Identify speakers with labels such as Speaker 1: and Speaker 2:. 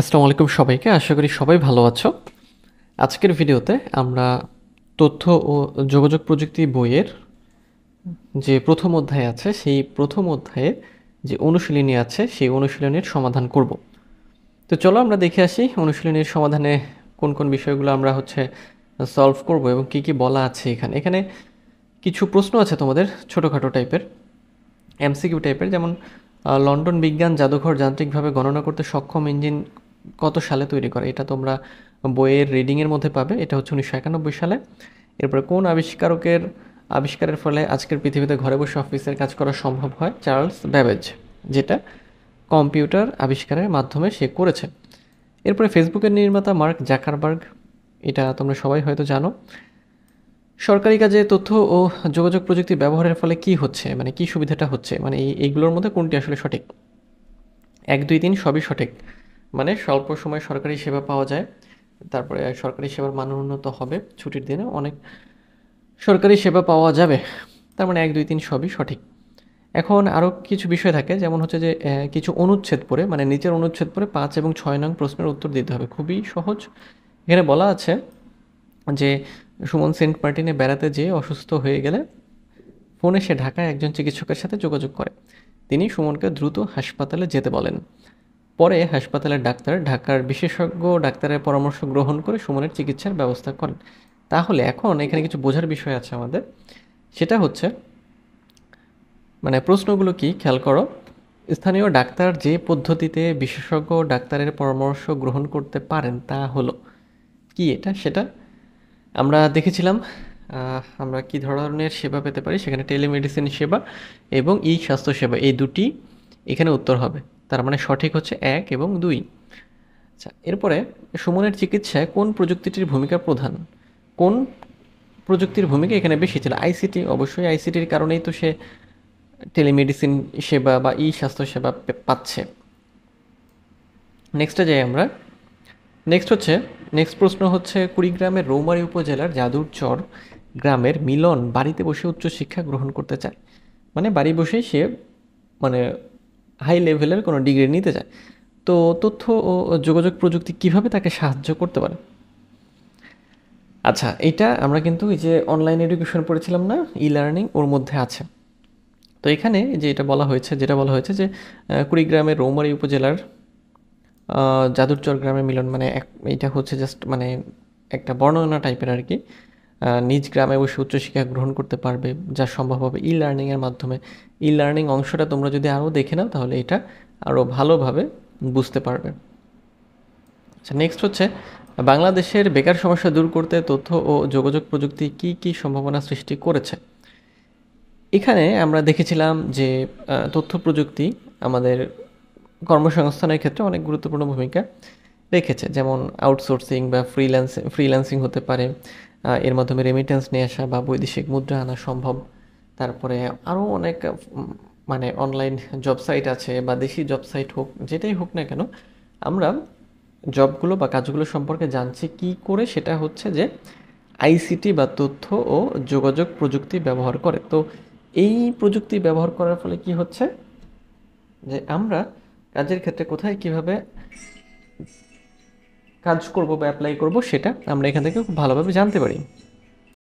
Speaker 1: আসসালামু আলাইকুম সবাইকে। আশা করি সবাই ভালো আছো। আজকের ভিডিওতে আমরা তথ্য ও যোগাযোগ প্রযুক্তি বইয়ের যে প্রথম অধ্যায় আছে, সেই প্রথম অধ্যায়ে যে অনুশীলনী আছে, সেই অনুশীলনীর সমাধান করব। তো চলো আমরা দেখে আসি অনুশীলনীর সমাধানে কোন কোন বিষয়গুলো আমরা সলভ করব এবং কি কি বলা আছে এখানে। এখানে কিছু প্রশ্ন আছে তোমাদের ছোটোখাটো টাইপের, এমসিকিউ টাইপের, যেমন লন্ডন বিজ্ঞান জাদুঘর যান্ত্রিকভাবে গণনা করতে সক্ষম ইঞ্জিন কত সালে তৈরি করে? এটা তোমরা বইয়ের রিডিংয়ের মধ্যে পাবে। এটা হচ্ছে 1991 সালে। এরপরে কোন আবিষ্কারের ফলে আজকের পৃথিবীতে ঘরে বসে অফিসের কাজ করা সম্ভব হয়? চার্লস ব্যাবেজ, যেটা কম্পিউটার আবিষ্কারের মাধ্যমে সে করেছে। এরপরে ফেসবুকের নির্মাতা মার্ক জাকারবার্গ, এটা তোমরা সবাই হয়তো জানো। সরকারি কাজে তথ্য ও যোগাযোগ প্রযুক্তি ব্যবহারের ফলে কি হচ্ছে, মানে কি সুবিধাটা হচ্ছে, মানে এইগুলোর মধ্যে কোনটি আসলে সঠিক? 1, 2, 3 সবই সঠিক। মানে স্বল্প সময়ে সরকারি সেবা পাওয়া যায়, তারপরে সরকারি সেবার মান উন্নত হবে, ছুটির দিনে অনেক সরকারি সেবা পাওয়া যাবে। তার মানে 1, 2, 3 সবই সঠিক। এখন আরও কিছু বিষয় থাকে, যেমন হচ্ছে যে কিছু অনুচ্ছেদ পড়ে, মানে নিচের অনুচ্ছেদ পড়ে 5 এবং 6 নং প্রশ্নের উত্তর দিতে হবে। খুবই সহজ। এখানে বলা আছে যে সুমন সেন্ট মার্টিনে বেড়াতে যেয়ে অসুস্থ হয়ে গেলে ফোনে সে ঢাকায় একজন চিকিৎসকের সাথে যোগাযোগ করে। তিনি সুমনকে দ্রুত হাসপাতালে যেতে বলেন। পরে হাসপাতালের ডাক্তার ঢাকার বিশেষজ্ঞ ডাক্তারের পরামর্শ গ্রহণ করে সুমনের চিকিৎসার ব্যবস্থা করেন। তাহলে এখন এখানে কিছু বোঝার বিষয় আছে আমাদের। সেটা হচ্ছে, মানে প্রশ্নগুলো কি খেয়াল করো। স্থানীয় ডাক্তার যে পদ্ধতিতে বিশেষজ্ঞ ডাক্তারের পরামর্শ গ্রহণ করতে পারেন তা হলো কি? এটা সেটা আমরা দেখেছিলাম। আমরা কি ধরনের সেবা পেতে পারি সেখানে? টেলিমেডিসিন সেবা এবং ই স্বাস্থ্য সেবা, এই দুটি এখানে উত্তর হবে। তার মানে সঠিক হচ্ছে 1 এবং 2। আচ্ছা, এরপরে সুমনের চিকিৎসায় কোন প্রযুক্তিটির ভূমিকা প্রধান? কোন প্রযুক্তির ভূমিকা এখানে বেশি ছিল? আইসিটি, অবশ্যই আইসিটির কারণেই তো সে টেলিমেডিসিন সেবা বা ই স্বাস্থ্য সেবা পাচ্ছে। নেক্সটে যাই আমরা। নেক্সট প্রশ্ন হচ্ছে, কুড়িগ্রামের রৌমারী উপজেলার যাদুরচর গ্রামের মিলন বাড়িতে বসে উচ্চশিক্ষা গ্রহণ করতে চায়। মানে বাড়ি বসেই সে, মানে হাই লেভেলের কোনো ডিগ্রি নিতে চায়। তো তথ্য ও যোগাযোগ প্রযুক্তি কিভাবে তাকে সাহায্য করতে পারে? আচ্ছা, এটা আমরা কিন্তু এই যে অনলাইন এডুকেশন পড়েছিলাম না, ই লার্নিং, ওর মধ্যে আছে। তো এখানে যে যেটা বলা হয়েছে যে কুড়িগ্রামের রৌমারী উপজেলার যাদুরচর গ্রামে মিলন, মানে এইটা হচ্ছে জাস্ট মানে একটা বর্ণনা টাইপের আর কি। নিজ গ্রামে বসে উচ্চশিক্ষা গ্রহণ করতে পারবে, যা সম্ভব হবে ই লার্নিংয়ের মাধ্যমে। ই লার্নিং অংশটা তোমরা যদি আরও দেখে নাও তাহলে এটা আরও ভালোভাবে বুঝতে পারবে। আচ্ছা, নেক্সট হচ্ছে, বাংলাদেশের বেকার সমস্যা দূর করতে তথ্য ও যোগাযোগ প্রযুক্তি কি কি সম্ভাবনা সৃষ্টি করেছে? এখানে আমরা দেখেছিলাম যে তথ্য প্রযুক্তি আমাদের কর্মসংস্থানের ক্ষেত্রে অনেক গুরুত্বপূর্ণ ভূমিকা রেখেছে। যেমন আউটসোর্সিং বা ফ্রিল্যান্সিং হতে পারে, এর মাধ্যমে রেমিটেন্স নিয়ে আসা বা বৈদেশিক মুদ্রা আনা সম্ভব। তারপরে আরও অনেক মানে অনলাইন জব সাইট আছে, বা দেশি জব সাইট হোক, যেটাই হোক না কেন, আমরা জবগুলো বা কাজগুলো সম্পর্কে জানছি কি করে? সেটা হচ্ছে যে আইসিটি বা তথ্য ও যোগাযোগ প্রযুক্তি ব্যবহার করে। তো এই প্রযুক্তি ব্যবহার করার ফলে কি হচ্ছে, যে আমরা কাজের ক্ষেত্রে কোথায় কিভাবে কাজ করব বা অ্যাপ্লাই করব সেটা আমরা এখান থেকে খুব ভালোভাবে জানতে পারি।